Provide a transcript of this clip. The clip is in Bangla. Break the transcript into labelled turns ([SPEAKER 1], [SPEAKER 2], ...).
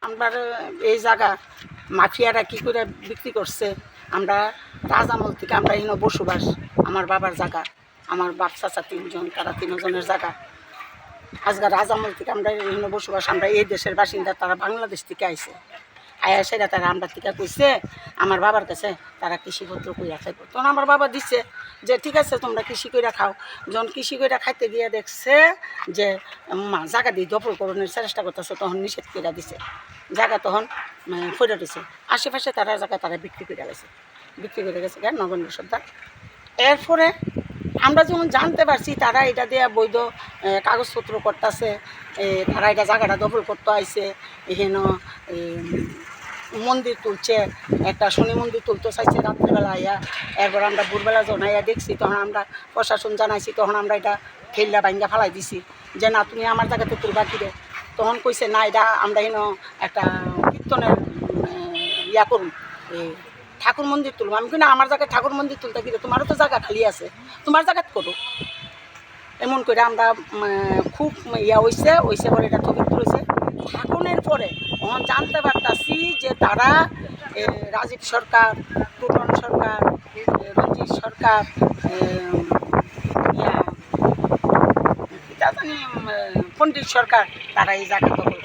[SPEAKER 1] আমরা এই জায়গা মাফিয়ারা কি করে বিক্রি করছে। আমরা রাজামল থেকে আমরা এখানে বসবাস, আমার বাবার জায়গা, আমার বাপ চাচা তিনজন, তারা তিনজনের জায়গা। আজকে রাজামল থেকে আমরা এখানে বসবাস, আমরা এই দেশের বাসিন্দা, তারা বাংলাদেশ থেকে আইছে। আয়া সেটা তারা আমরা থেকে কইছে আমার বাবার কাছে তারা কৃষিপত্র কইরা খাইব। তখন আমার বাবা দিচ্ছে যে ঠিক আছে তোমরা কৃষি কইরা খাও। যখন কৃষি কইরা খাইতে গিয়ে দেখছে যে জায়গা দিয়ে দখলকরণের চেষ্টা করতেছে, তখন নিষেধ কইরা দিছে। জায়গা তখন ফেরা দিছে, আশেপাশে তারা জায়গা তারা বিক্রি করে গেছে, নগেন্দ্র সর্দার। এরপরে আমরা যখন জানতে পারছি তারা এটা দিয়ে বৈধ কাগজপত্র করতেছে, তারা এটা জায়গাটা দখল করতে আইছে, এখানে মন্দির তুলছে, একটা শনি মন্দির তুলতে চাইছে রাত্রিবেলা আইয়া। এরপর আমরা ভোরবেলা যখন আইয়া দেখছি, তখন আমরা প্রশাসন জানাইছি, তখন আমরা এটা ঠেল্লা ভাঙ্গা ফালাই দিছি যে না তুমি আমার জায়গাতে তুলবা কিরে। তখন কইছে না এটা আমরা এখানে একটা কীর্তনের ইয়া করুন, ঠাকুর মন্দির তুলব। আমি কিনা আমার জায়গায় ঠাকুর মন্দির তুলতে কিরে, তোমারও তো জায়গা খালি আছে, তোমার জায়গাত করো। এমন করে আমরা খুব ইয়া হইছে পরে এটা পবিত্র হয়েছে। ঠাকুরের পরে তখন জানতে পারতাছি যে তারা রাজীব সরকার, টুটন সরকার, রঞ্জিত সরকার, ইয়া জানি পণ্ডিত সরকার, তারা এই জায়গা দখল